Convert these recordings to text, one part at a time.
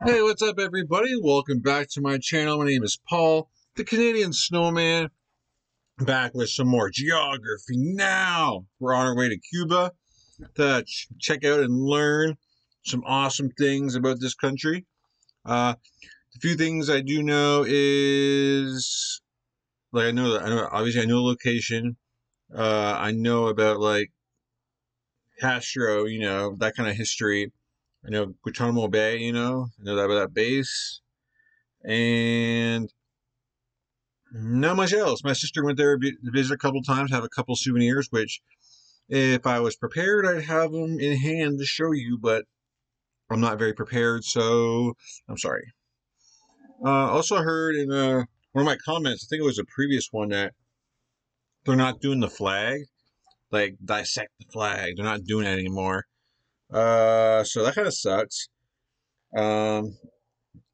Hey, what's up, everybody? Welcome back to my channel. My name is Paul, the Canadian Snowman, back with some more geography. Now, we're on our way to Cuba to check out and learn some awesome things about this country. A few things I do know is, like, obviously, I know the location. I know about, like, Castro, that kind of history. I know Guantanamo Bay, I know that about that base. And not much else. My sister went there to visit a couple times, have a couple souvenirs, which if I was prepared, I'd have them in hand to show you, but I'm not very prepared, so I'm sorry. Also heard in one of my comments, I think it was a previous one, that they're not doing the flag, like dissect the flag. They're not doing it anymore. So that kind of sucks. I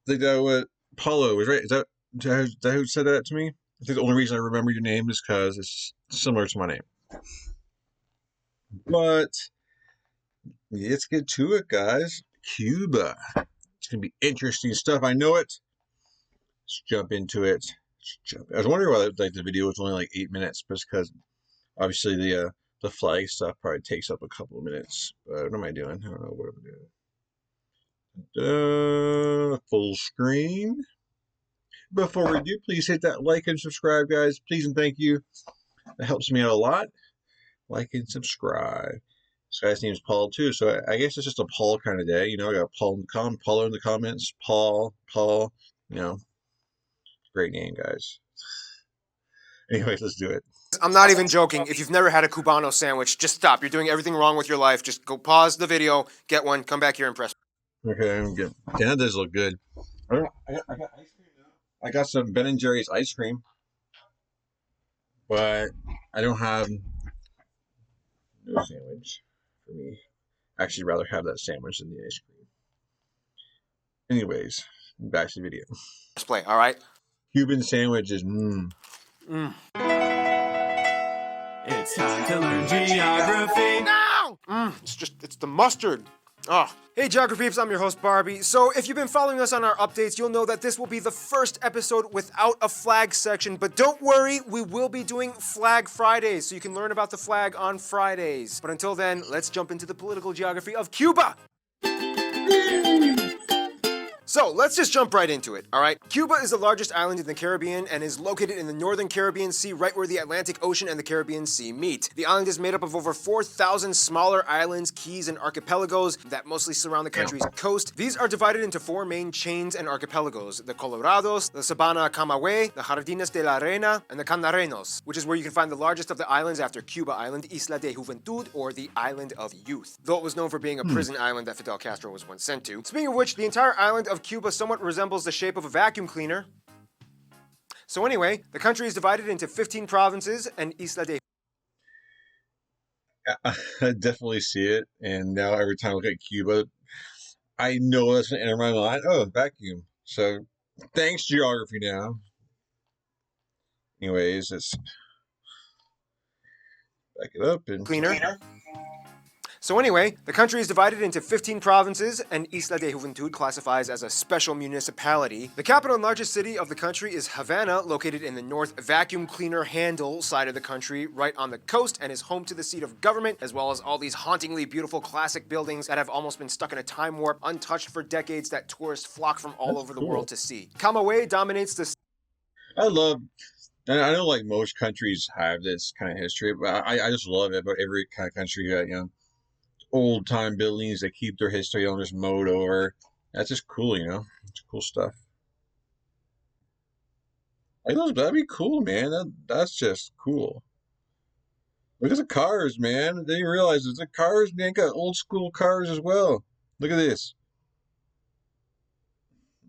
think that what Paulo was right. Is that who said that to me? I think the only reason I remember your name is because it's similar to my name. But let's get to it, guys. Cuba. It's gonna be interesting stuff. I know it. Let's jump into it. I was wondering why the video was only like 8 minutes, because obviously the flag stuff probably takes up a couple of minutes. But what am I doing? I don't know what I'm doing. Full screen. Before we do, please hit that like and subscribe, guys. Please and thank you. That helps me out a lot. Like and subscribe. This guy's name is Paul too, so I guess it's just a Paul kind of day. I got Paulo in the comments. Paul. Great name, guys. Anyways, let's do it. I'm not even joking. If you've never had a Cubano sandwich, just stop. You're doing everyththing wrong with your life. Just go pause the video, get one, come back here and press. Okay, I'm good. Damn, that does look good. I got ice cream now. I got some Ben and Jerry's ice cream, but I don't have no sandwich for me. I actually rather have that sandwich than the ice cream. Anyways, back to the video. Press play, all right? Cuban sandwiches, It's time to learn geography. No! It's the mustard. Oh. Hey Geography Peeps, I'm your host Barbie. So if you've been following us on our updates, you'll know that this will be the first episode without a flag section, but don't worry, we will be doing Flag Fridays, so you can learn about the flag on Fridays. But until then, let's jump into the political geography of Cuba. So let's just jump right into it, all right? Cuba is the largest island in the Caribbean and is located in the northern Caribbean Sea, right where the Atlantic Ocean and the Caribbean Sea meet. The island is made up of over 4,000 smaller islands, keys, and archipelagos that mostly surround the country's coast. These are divided into four main chains and archipelagos: the Colorados, the Sabana Camagüey, the Jardines de la Reina, and the Canarenos, which is where you can find the largest of the islands after Cuba Island, Isla de Juventud, or the Island of Youth, though it was known for being a prison island that Fidel Castro was once sent to. Speaking of which, the entire island of Cuba somewhat resembles the shape of a vacuum cleaner. So anyway, the country is divided into 15 provinces and Isla de... I definitely see it, and now every time I look at Cuba, I know that's going to enter my mind. Oh, vacuum. So, thanks, geography now. Anyways, let's back it up and... Cleaner. So anyway, the country is divided into 15 provinces, and Isla de Juventud classifies as a special municipality. The capital and largest city of the country is Havana, located in the north vacuum cleaner handle side of the country, right on the coast, and is home to the seat of government, as well as all these hauntingly beautiful classic buildings that have almost been stuck in a time warp, untouched for decades, that tourists flock from all over the world to see. Camagüey dominates the... I know like most countries have this kind of history, but I just love it about every kind of country that, old time buildings that keep their history on just mowed over. That's just cool, It's cool stuff. Like that'd be cool, man. That's just cool. Look at the cars, man. They didn't realize it. The cars, man, got old school cars as well. Look at this.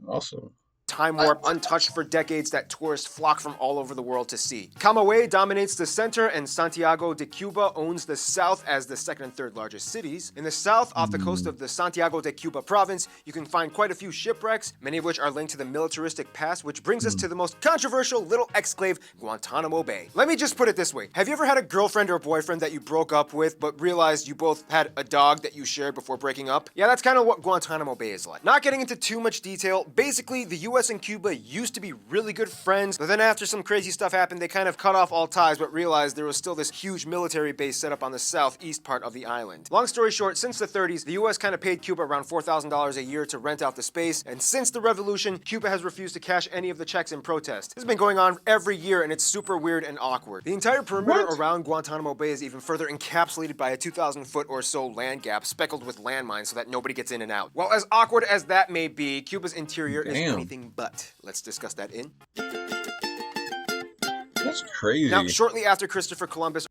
Awesome. time warp, untouched for decades, that tourists flock from all over the world to see. Camagüey dominates the center, and Santiago de Cuba owns the south as the second and third largest cities. In the south, off the coast of the Santiago de Cuba province, you can find quite a few shipwrecks, many of which are linked to the militaristic past, which brings us to the most controversial little exclave, Guantanamo Bay. Let me just put it this way. Have you ever had a girlfriend or boyfriend that you broke up with, but realized you both had a dog that you shared before breaking up? Yeah, that's kind of what Guantanamo Bay is like. Not getting into too much detail, basically, the US and Cuba used to be really good friends, but then after some crazy stuff happened, they kind of cut off all ties, but realized there was still this huge military base set up on the southeast part of the island. Long story short, since the 30s, the US kind of paid Cuba around $4,000 a year to rent out the space, and since the revolution, Cuba has refused to cash any of the checks in protest. This has been going on every year, and it's super weird and awkward. The entire perimeter around Guantanamo Bay is even further encapsulated by a 2,000-foot or so land gap speckled with landmines so that nobody gets in and out. While as awkward as that may be, Cuba's interior is anything but. Let's discuss that in. That's crazy. Now, shortly after Christopher Columbus...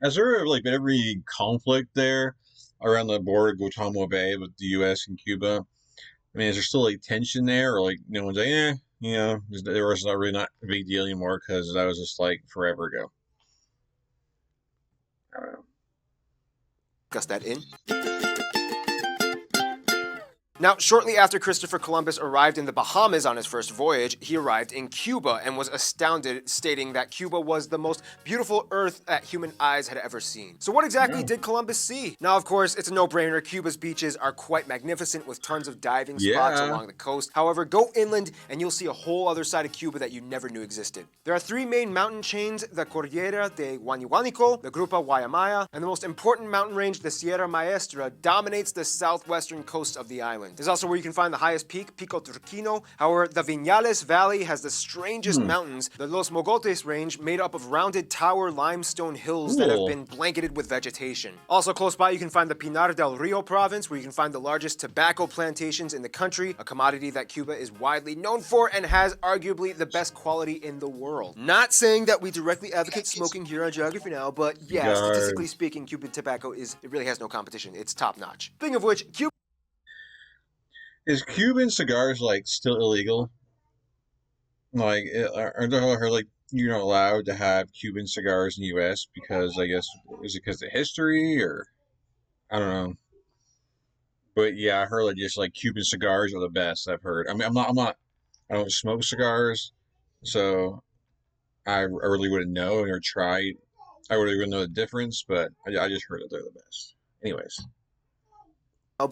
Has there been every conflict there around the border of Guantanamo Bay with the U.S. and Cuba? I mean, is there still tension there, or no one's like, there was not really not a big deal anymore because that was just forever ago? I don't know. Discuss that in. Now, shortly after Christopher Columbus arrived in the Bahamas on his first voyage, he arrived in Cuba and was astounded, stating that Cuba was the most beautiful earth that human eyes had ever seen. So what exactly did Columbus see? Now, of course, it's a no-brainer. Cuba's beaches are quite magnificent with tons of diving spots along the coast. However, go inland and you'll see a whole other side of Cuba that you never knew existed. There are three main mountain chains, the Cordillera de Huanuánico, the Grupo Guayamaya, and the most important mountain range, the Sierra Maestra, dominates the southwestern coast of the island. This is also where you can find the highest peak, Pico Turquino. However, the Viñales Valley has the strangest mountains, the Los Mogotes Range, made up of rounded tower limestone hills that have been blanketed with vegetation. Also close by, you can find the Pinar del Rio province, where you can find the largest tobacco plantations in the country, a commodity that Cuba is widely known for and has arguably the best quality in the world. Not saying that we directly advocate smoking here on Geography Now, but yeah, statistically speaking, Cuban tobacco it really has no competition. It's top notch. Speaking of which, Cuba... Is Cuban cigars still illegal? Aren't there you're not allowed to have Cuban cigars in the U.S. because I guess is it because of history or I don't know. But yeah, I heard just Cuban cigars are the best. I've heard. I mean, I don't smoke cigars, so I really wouldn't know or try. I really wouldn't know the difference, but I just heard that they're the best. Anyways.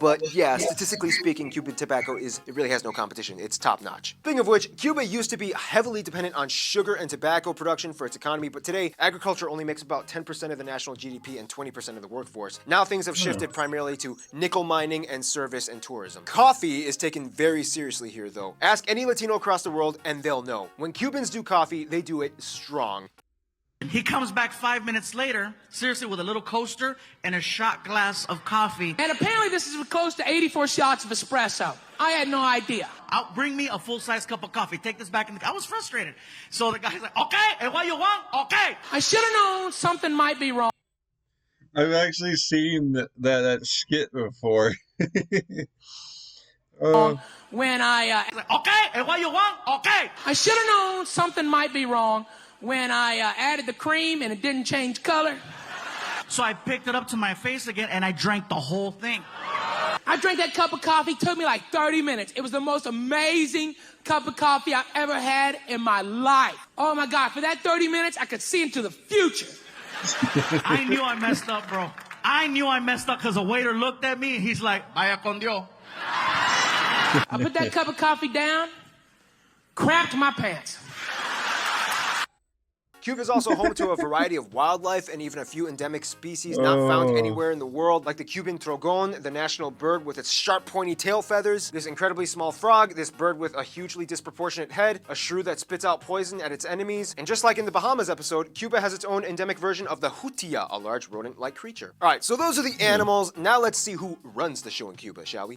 But yeah, statistically speaking, Cuban tobacco it really has no competition. It's top notch. Speaking of which, Cuba used to be heavily dependent on sugar and tobacco production for its economy, but today, agriculture only makes about 10% of the national GDP and 20% of the workforce. Now things have shifted primarily to nickel mining and service and tourism. Coffee is taken very seriously here, though. Ask any Latino across the world and they'll know. When Cubans do coffee, they do it strong. He comes back 5 minutes later, seriously, with a little coaster and a shot glass of coffee. And apparently this is close to 84 shots of espresso. I had no idea. Bring me a full-size cup of coffee. Take this back in the... I was frustrated. So the guy's like, okay, and what you want? Okay. I should have known something might be wrong. I've actually seen that skit before. When I... okay, and what you want? Okay. I should have known something might be wrong when I added the cream and it didn't change color. So I picked it up to my face again and I drank the whole thing. I drank that cup of coffee. It took me 30 minutes. It was the most amazing cup of coffee I've ever had in my life. Oh my God, for that 30 minutes, I could see into the future. I knew I messed up, bro. I knew I messed up because the waiter looked at me and he's like, vaya con Dios. I put that cup of coffee down, crapped my pants. Cuba is also home to a variety of wildlife and even a few endemic species not found anywhere in the world, like the Cuban trogon, the national bird with its sharp pointy tail feathers, this incredibly small frog, this bird with a hugely disproportionate head, a shrew that spits out poison at its enemies, and just like in the Bahamas episode, Cuba has its own endemic version of the hutia, a large rodent-like creature. Alright, so those are the animals. Now let's see who runs the show in Cuba, shall we?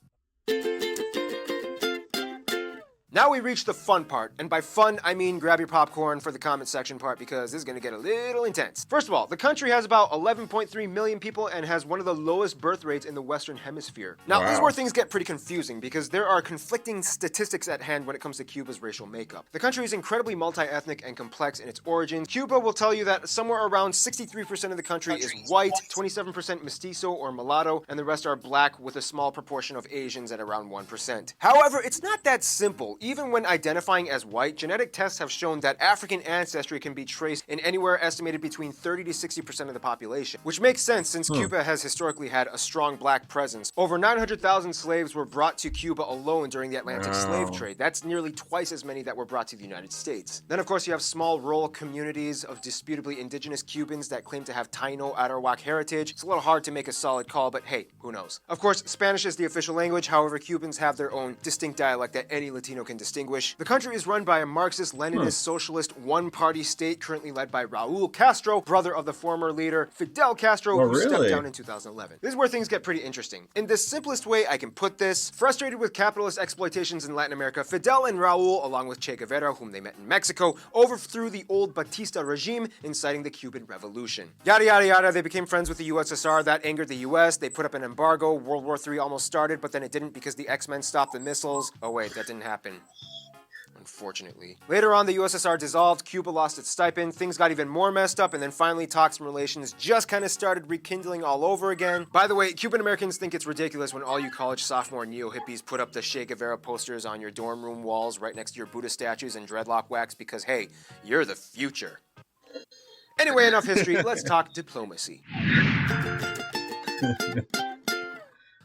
Now we reach the fun part, and by fun, I mean grab your popcorn for the comment section part because this is gonna get a little intense. First of all, the country has about 11.3 million people and has one of the lowest birth rates in the Western Hemisphere. Now, this is where things get pretty confusing because there are conflicting statistics at hand when it comes to Cuba's racial makeup. The country is incredibly multi-ethnic and complex in its origins. Cuba will tell you that somewhere around 63% of the country is white, 27% mestizo or mulatto, and the rest are black with a small proportion of Asians at around 1%. However, it's not that simple. Even when identifying as white, genetic tests have shown that African ancestry can be traced in anywhere estimated between 30 to 60% of the population, which makes sense since Cuba has historically had a strong black presence. Over 900,000 slaves were brought to Cuba alone during the Atlantic slave trade. That's nearly twice as many that were brought to the United States. Then, of course, you have small rural communities of disputably indigenous Cubans that claim to have Taino Arawak heritage. It's a little hard to make a solid call, but hey, who knows? Of course, Spanish is the official language. However, Cubans have their own distinct dialect that any Latino can distinguish. The country is run by a Marxist-Leninist socialist one-party state currently led by Raul Castro, brother of the former leader Fidel Castro, who stepped down in 2011. This is where things get pretty interesting. In the simplest way I can put this, frustrated with capitalist exploitations in Latin America, Fidel and Raul, along with Che Guevara, whom they met in Mexico, overthrew the old Batista regime, inciting the Cuban Revolution. Yada yada yada, they became friends with the USSR, that angered the US, they put up an embargo, World War III almost started, but then it didn't because the X-Men stopped the missiles. Oh wait, that didn't happen. Unfortunately. Later on, the USSR dissolved, Cuba lost its stipend, things got even more messed up, and then finally talks and relations just kind of started rekindling all over again. By the way, Cuban Americans think it's ridiculous when all you college sophomore neo-hippies put up the Che Guevara posters on your dorm room walls right next to your Buddha statues and dreadlock wax because, hey, you're the future. Anyway, enough history, let's talk diplomacy.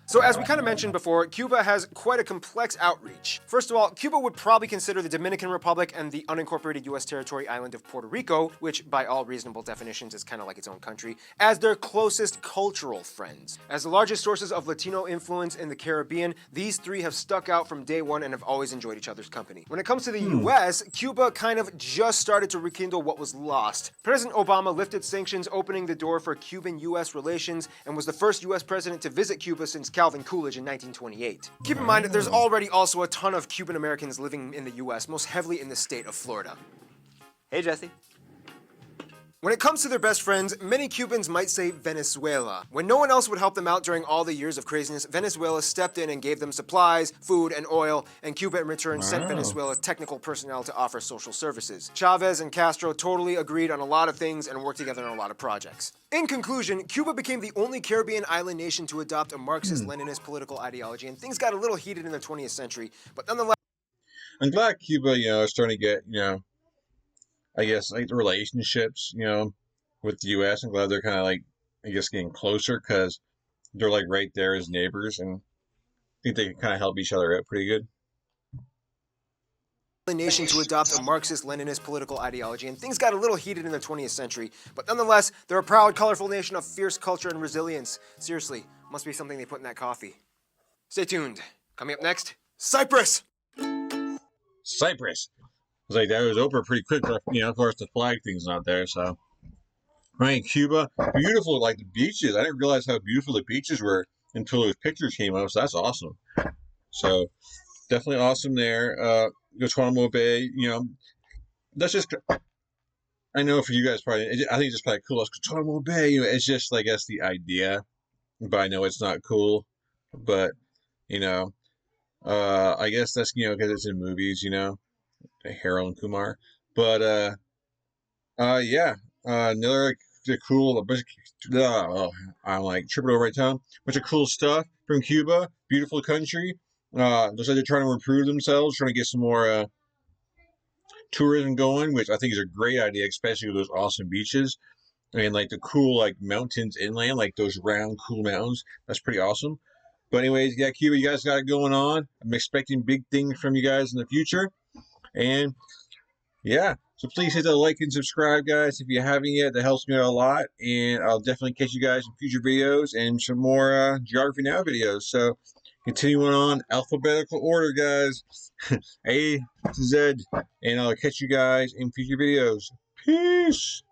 So as we kind of mentioned before, Cuba has quite a complex outreach. First of all, Cuba would probably consider the Dominican Republic and the unincorporated US territory island of Puerto Rico, which by all reasonable definitions is kind of like its own country, as their closest cultural friends. As the largest sources of Latino influence in the Caribbean, these three have stuck out from day one and have always enjoyed each other's company. When it comes to the US, Cuba kind of just started to rekindle what was lost. President Obama lifted sanctions, opening the door for Cuban-US relations, and was the first US president to visit Cuba since Calvin Coolidge in 1928. Keep in mind that there's already also a ton of Cuban Americans living in the US, most heavily in the state of Florida. Hey, Jesse. When it comes to their best friends, many Cubans might say Venezuela. When no one else would help them out during all the years of craziness, Venezuela stepped in and gave them supplies, food, and oil, and Cuba in return sent Venezuela technical personnel to offer social services. Chavez and Castro totally agreed on a lot of things and worked together on a lot of projects. In conclusion, Cuba became the only Caribbean island nation to adopt a Marxist-Leninist political ideology, and things got a little heated in the 20th century, but nonetheless... I'm glad Cuba, is starting to get, I guess, like the relationships, with the U.S. I'm glad they're kind of like, I guess, getting closer because they're like right there as neighbors, and I think they can kind of help each other out pretty good. Nation to adopt a Marxist-Leninist political ideology, and things got a little heated in the 20th century, but nonetheless, they're a proud, colorful nation of fierce culture and resilience. Seriously, must be something they put in that coffee. Stay tuned. Coming up next, Cyprus! Cyprus. It's like that was over pretty quick. Of course the flag thing's not there, so. Right, Cuba, beautiful, like the beaches. I didn't realize how beautiful the beaches were until those pictures came up, so that's awesome. So, definitely awesome there. Guantanamo Bay, that's just, I know for you guys probably, I think it's just probably cool. It's Guantanamo Bay, it's just, I guess, the idea, but I know it's not cool, but, I guess that's, because it's in movies, Harold and Kumar, but yeah, another cool, I'm like tripping over my tongue. Bunch of cool stuff from Cuba, beautiful country. Looks like they're trying to improve themselves, trying to get some more tourism going, which I think is a great idea, especially with those awesome beaches and like the cool like mountains inland, like those round cool mountains. That's pretty awesome. But anyways, yeah, Cuba, you guys got it going on. I'm expecting big things from you guys in the future. And yeah, so please hit the like and subscribe, guys, if you haven't yet. That helps me out a lot. And I'll definitely catch you guys in future videos and some more Geography Now videos. So continuing on alphabetical order, guys. A to Z. And I'll catch you guys in future videos. Peace.